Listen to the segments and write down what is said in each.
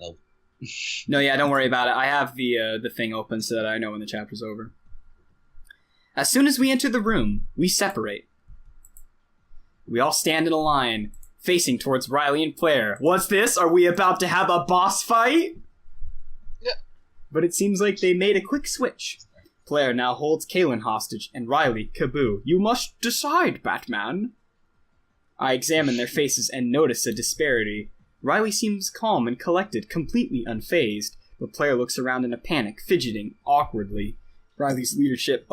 Nope. No, yeah, don't worry about it. I have the thing open so that I know when the chapter's over. As soon as we enter the room, we separate. We all stand in a line, facing towards Riley and Claire. What's this? Are we about to have a boss fight? Yeah. But it seems like they made a quick switch. Claire now holds Kaylin hostage, and Riley, Kaboo. You must decide, Batman. I examine their faces and notice a disparity. Riley seems calm and collected, completely unfazed, but Claire looks around in a panic, fidgeting awkwardly. Riley's leadership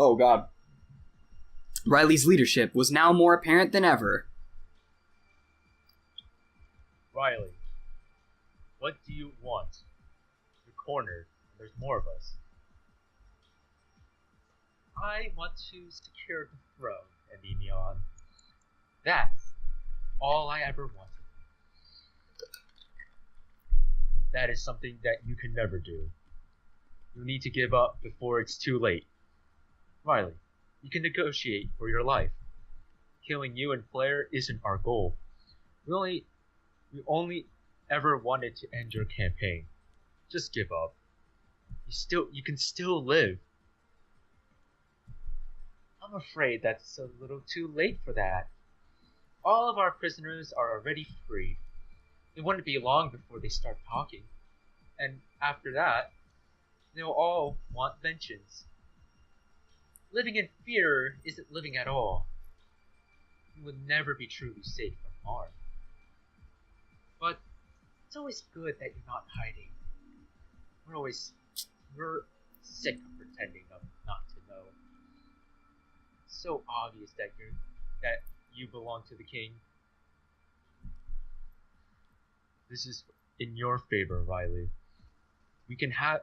was now more apparent than ever. Riley, what do you want? You're cornered. There's more of us. I want to secure the throne, Endymion. That's all I ever wanted. That is something that you can never do. You need to give up before it's too late. Riley, you can negotiate for your life. Killing you and Claire isn't our goal. We only ever wanted to end your campaign. Just give up. You can still live. I'm afraid that's a little too late for that. All of our prisoners are already free. It wouldn't be long before they start talking. And after that, they'll all want vengeance. Living in fear isn't living at all. You will never be truly safe from harm. But it's always good that you're not hiding. We're sick of pretending not to know. It's so obvious that you belong to the king. This is in your favor, Riley. We can have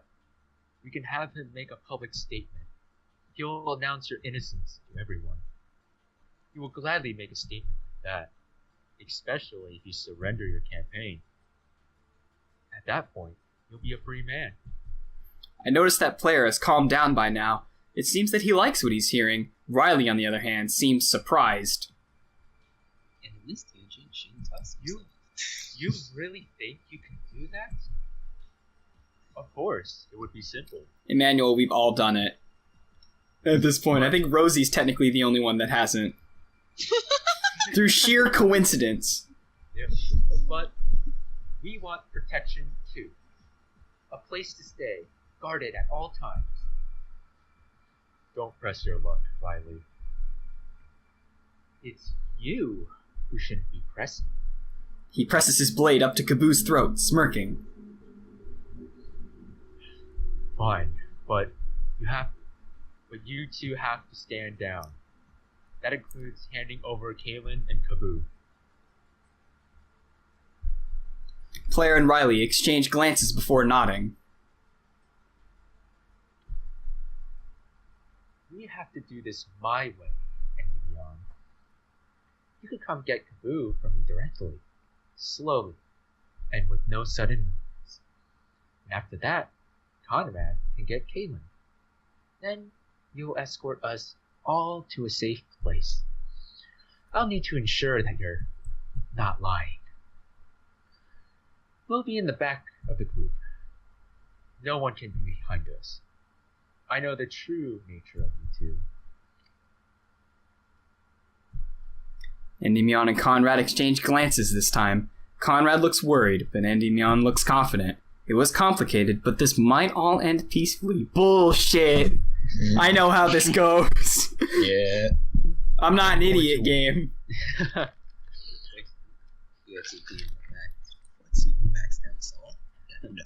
him make a public statement. He'll announce your innocence to everyone. He will gladly make a statement like that, especially if you surrender your campaign. At that point, you'll be a free man. I notice that Claire has calmed down by now. It seems that he likes what he's hearing. Riley, on the other hand, seems surprised. And in this tangent, Shin tells himself. You really think you can do that? Of course, it would be simple. Emmanuel, we've all done it. At this point, I think Rosie's technically the only one that hasn't. Through sheer coincidence. Yeah. But we want protection too. A place to stay, guarded at all times. Don't press your luck, Riley. It's you who shouldn't be pressing. He presses his blade up to Kaboo's throat, smirking. Fine, but you two have to stand down. That includes handing over Kaylin and Kaboo. Claire and Riley exchange glances before nodding. We have to do this my way, Endymion. You could come get Kaboo from me directly, slowly, and with no sudden movements. And after that, Conrad can get Kaylin. Then you'll escort us all to a safe place. I'll need to ensure that you're not lying. We'll be in the back of the group. No one can be behind us. I know the true nature of you two. Endymion and Conrad exchange glances this time. Conrad looks worried, but Endymion looks confident. It was complicated, but this might all end peacefully. Bullshit! I know how this goes. Yeah. I'm not an idiot, game. You actually do let's see who backs down Saul. No.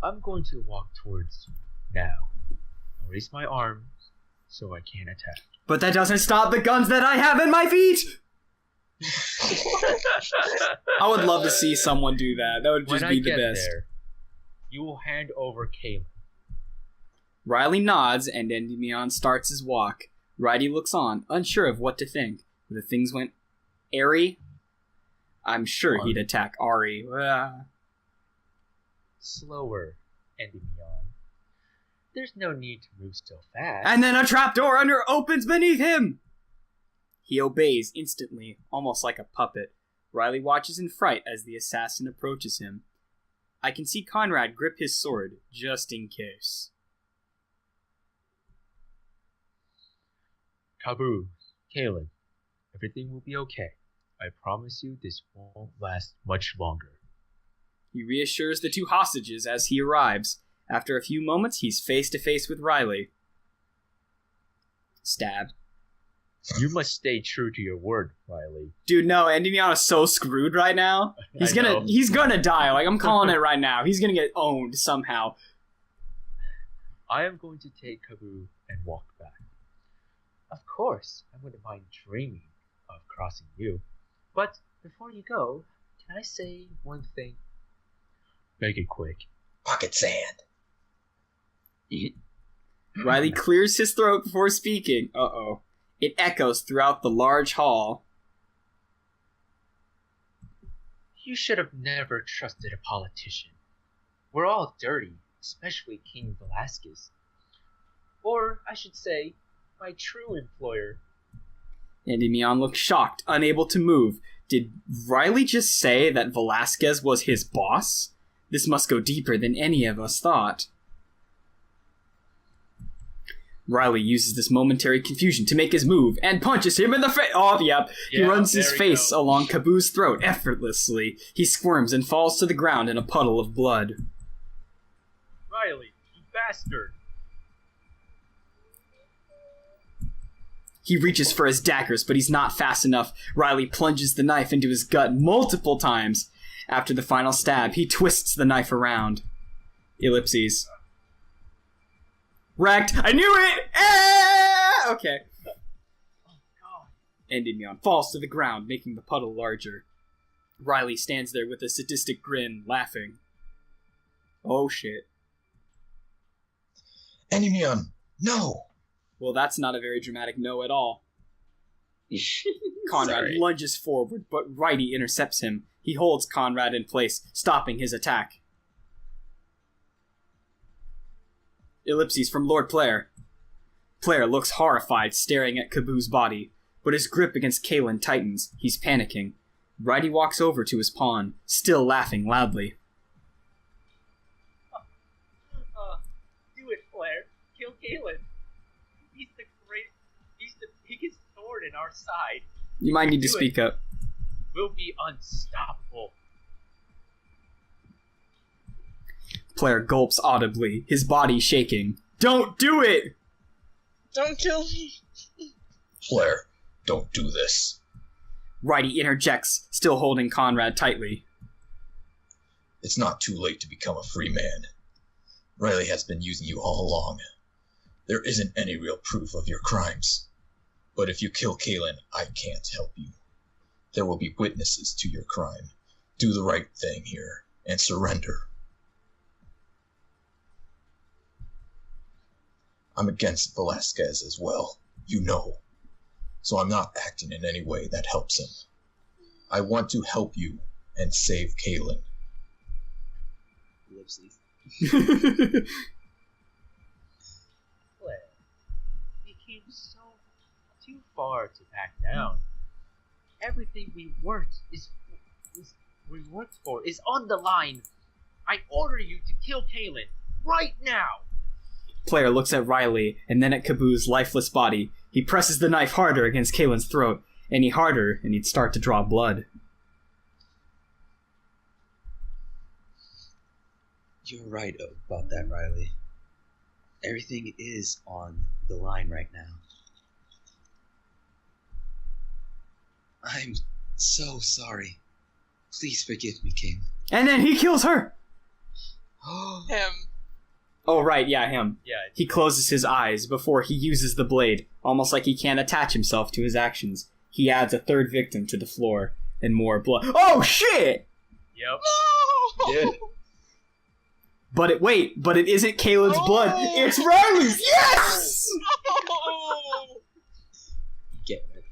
I'm going to walk towards you now. I'll raise my arms so I can't attack. But that doesn't stop the guns that I have in my feet! I would love to see someone do that. That would just be the best. There, you will hand over Kaylin. Riley nods, and Endymion starts his walk. Riley looks on, unsure of what to think. If things went airy, I'm sure he'd attack Ari. Slower, Endymion. There's no need to move so fast. And then a trapdoor under opens beneath him! He obeys instantly, almost like a puppet. Riley watches in fright as the assassin approaches him. I can see Conrad grip his sword, just in case. Kabu, Kalen, everything will be okay. I promise you this won't last much longer. He reassures the two hostages as he arrives. After a few moments, he's face to face with Riley. Stab. You must stay true to your word, Riley. Dude, no, Endymion is so screwed right now. He's gonna die. Like, I'm calling it right now. He's gonna get owned somehow. I am going to take Kabu and walk back. Of course, I wouldn't mind dreaming of crossing you. But before you go, can I say one thing? Make it quick. Pocket sand. Riley clears his throat before speaking. Uh-oh. It echoes throughout the large hall. You should have never trusted a politician. We're all dirty, especially King Velasquez. Or, I should say, my true employer. Endymion looks shocked, unable to move. Did Riley just say that Velasquez was his boss? This must go deeper than any of us thought. Riley uses this momentary confusion to make his move and punches him in the face. Oh, yep. He runs his face along Kabu's throat effortlessly. He squirms and falls to the ground in a puddle of blood. Riley, you bastard! He reaches for his daggers, but he's not fast enough. Riley plunges the knife into his gut multiple times. After the final stab, he twists the knife around. Ellipses. Wrecked. I knew it! Ah! Okay. Oh, God. Endymion falls to the ground, making the puddle larger. Riley stands there with a sadistic grin, laughing. Oh, shit. Endymion, no! Well, that's not a very dramatic no at all. Conrad lunges forward, but Riley intercepts him. He holds Conrad in place, stopping his attack. Ellipses from Lord Player. Player looks horrified, staring at Kabu's body, but his grip against Kalen tightens. He's panicking. Riley walks over to his pawn, still laughing loudly. Do it, Player. Kill Kalen. He's the biggest sword in our side. You might need to speak up. We'll be unstoppable. Player gulps audibly, his body shaking. Don't do it! Don't kill me. Player, don't do this. Riley interjects, still holding Conrad tightly. It's not too late to become a free man. Riley has been using you all along. There isn't any real proof of your crimes. But if you kill Kalen, I can't help you. There will be witnesses to your crime. Do the right thing here, and surrender. I'm against Velasquez as well, you know. So I'm not acting in any way that helps him. I want to help you and save Kalen. Ellipses. Player, we came so too far to back down. Everything we worked for is on the line. I order you to kill Kalen right now. Player looks at Riley and then at Kabu's lifeless body. He presses the knife harder against Kalen's throat, any harder, and he'd start to draw blood. You're right about that, Riley. Everything is on the line right now. I'm so sorry. Please forgive me, King. And then he kills her! Him. Oh, right, yeah, him. Yeah. He closes his eyes before he uses the blade, almost like he can't attach himself to his actions. He adds a third victim to the floor, and more blood. Oh, shit! Yep. No! Did. But it isn't Kalen's blood. It's Riley's! Yes! No! Get ready.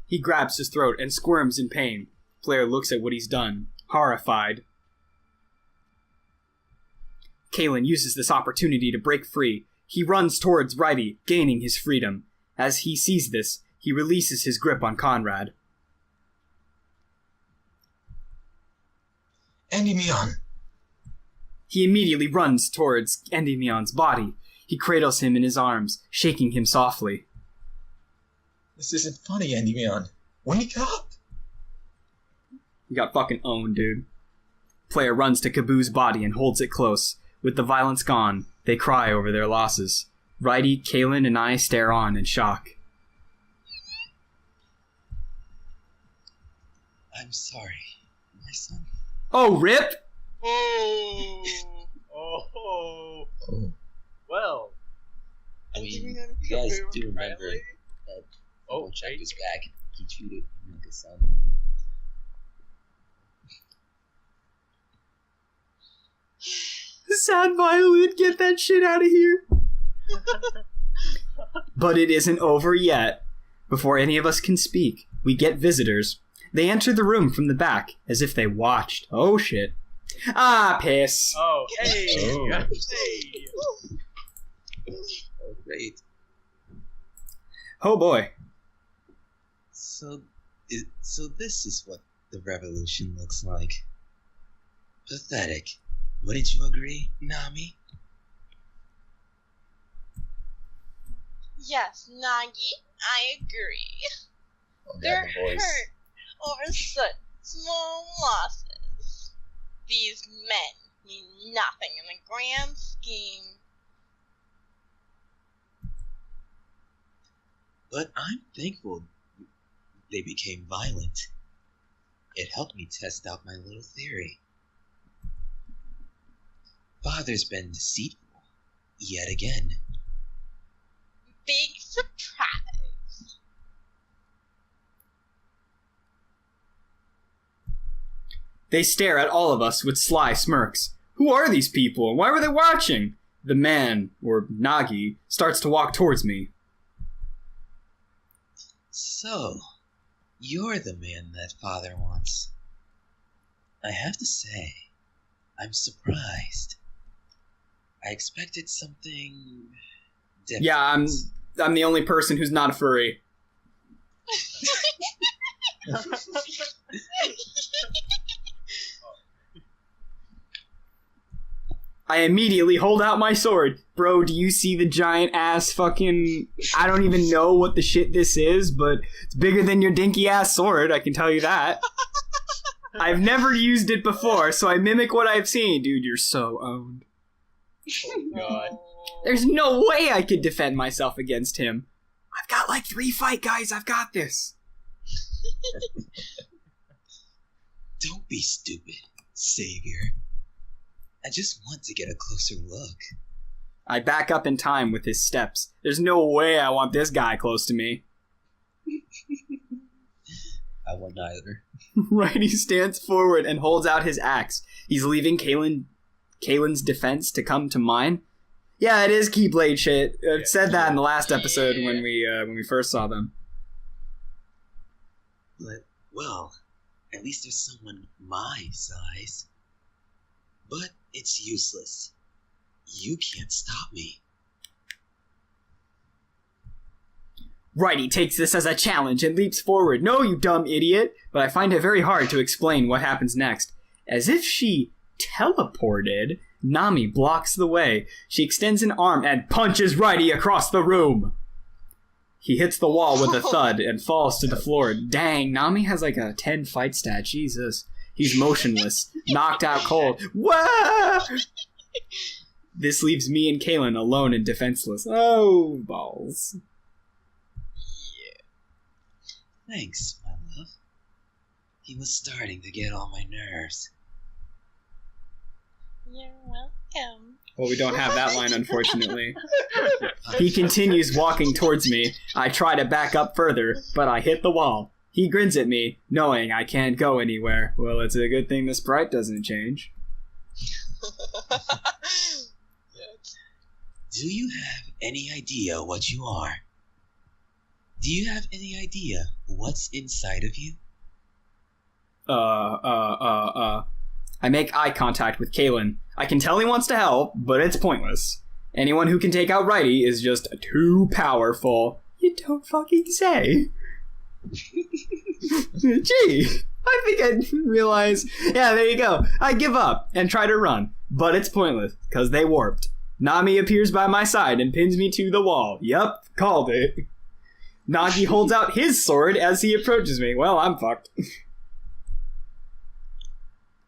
He grabs his throat and squirms in pain. Player looks at what he's done, horrified. Kalen uses this opportunity to break free. He runs towards Riley, gaining his freedom. As he sees this, He releases his grip on Conrad. Endymion! He immediately runs towards Endymion's body. He cradles him in his arms, shaking him softly. This isn't funny, Endymion. Wake up! You got fucking owned, dude. Player runs to Kaboo's body and holds it close. With the violence gone, they cry over their losses. Righty, Kalen, and I stare on in shock. I'm sorry, my son. Oh, RIP! Oh. Well. I mean, you guys do remember that Oh, checked his back. He treated him like a son. Sad Violet, get that shit out of here. But it isn't over yet. Before any of us can speak, we get visitors. They enter the room from the back, as if they watched. Oh shit. Ah, piss. Oh, hey! Oh. Hey! Oh, great. Oh boy. So this is what the revolution looks like. Pathetic. Wouldn't you agree, Nami? Yes, Nagi, I agree. Oh, They're God, the voice. hurt over such small losses. These men mean nothing in the grand scheme. But I'm thankful they became violent. It helped me test out my little theory. Father's been deceitful, yet again. Big surprise. They stare at all of us with sly smirks. Who are these people, and why were they watching? The man, or Nagi, starts to walk towards me. So, you're the man that father wants. I have to say, I'm surprised. I expected something different. Yeah, I'm the only person who's not a furry. I immediately hold out my sword. Bro, do you see the giant ass fucking... I don't even know what the shit this is, but it's bigger than your dinky ass sword, I can tell you that. I've never used it before, so I mimic what I've seen. Dude, you're so owned. Oh, God. There's no way I could defend myself against him. I've got like 3 fight guys, I've got this. Don't be stupid, Savior. I just want to get a closer look. I back up in time with his steps. There's no way I want this guy close to me. I want neither. Right, he stands forward and holds out his axe. He's leaving Kalen's defense to come to mine. Yeah, it is Keyblade shit. I said that in the last episode when we first saw them. But, well, at least there's someone my size. But it's useless. You can't stop me. Righty takes this as a challenge and leaps forward. No, you dumb idiot! But I find it very hard to explain what happens next. As if she teleported, Nami blocks the way. She extends an arm and punches Righty across the room. He hits the wall with a thud and falls to the floor. Dang, Nami has like a 10 fight stat. Jesus. He's motionless, knocked out cold. Whoa! This leaves me and Kalen alone and defenseless. Oh, balls. Thanks, my love. He was starting to get on my nerves. You're welcome. Well, we don't have that line, unfortunately. He continues walking towards me. I try to back up further, but I hit the wall. He grins at me, knowing I can't go anywhere. Well, it's a good thing the sprite doesn't change. Do you have any idea what you are? Do you have any idea what's inside of you? I make eye contact with Kalen. I can tell he wants to help, but it's pointless. Anyone who can take out Righty is just too powerful. You don't fucking say. Gee, I think I realize. Yeah, there you go. I give up and try to run, but it's pointless because they warped. Nami appears by my side and pins me to the wall. Yup, called it. Nagi holds out his sword as he approaches me. Well, I'm fucked.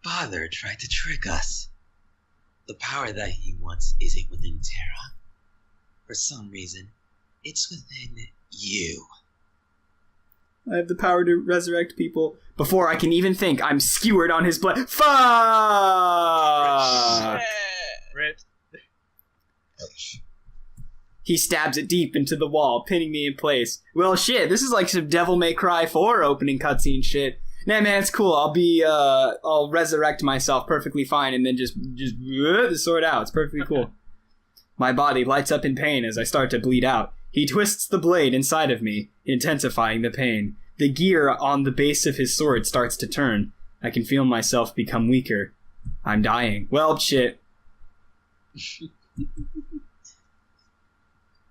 Father tried to trick us. The power that he wants isn't within Terra. For some reason, it's within you. I have the power to resurrect people before I can even think. I'm skewered on his blood. Fuck! Rip. Ouch. He stabs it deep into the wall, pinning me in place. Well, shit, this is like some Devil May Cry 4 opening cutscene shit. Nah, man, it's cool. I'll resurrect myself perfectly fine and then just the sword out. It's perfectly cool. My body lights up in pain as I start to bleed out. He twists the blade inside of me, intensifying the pain. The gear on the base of his sword starts to turn. I can feel myself become weaker. I'm dying. Well, shit.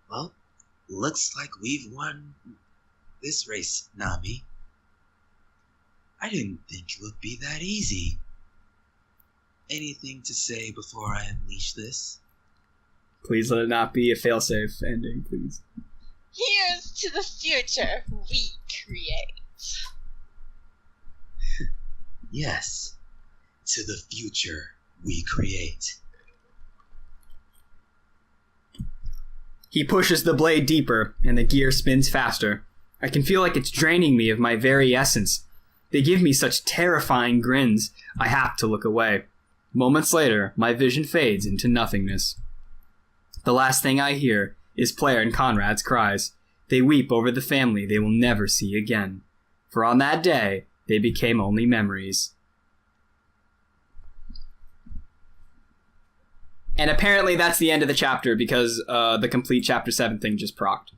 Well, looks like we've won this race, Nami. I didn't think it would be that easy. Anything to say before I unleash this? Please let it not be a failsafe ending, please. Here's to the future we create. Yes, to the future we create. He pushes the blade deeper, and the gear spins faster. I can feel like it's draining me of my very essence. They give me such terrifying grins, I have to look away. Moments later, my vision fades into nothingness. The last thing I hear is Claire and Conrad's cries. They weep over the family they will never see again. For on that day, they became only memories. And apparently that's the end of the chapter because the complete chapter 7 thing just procced.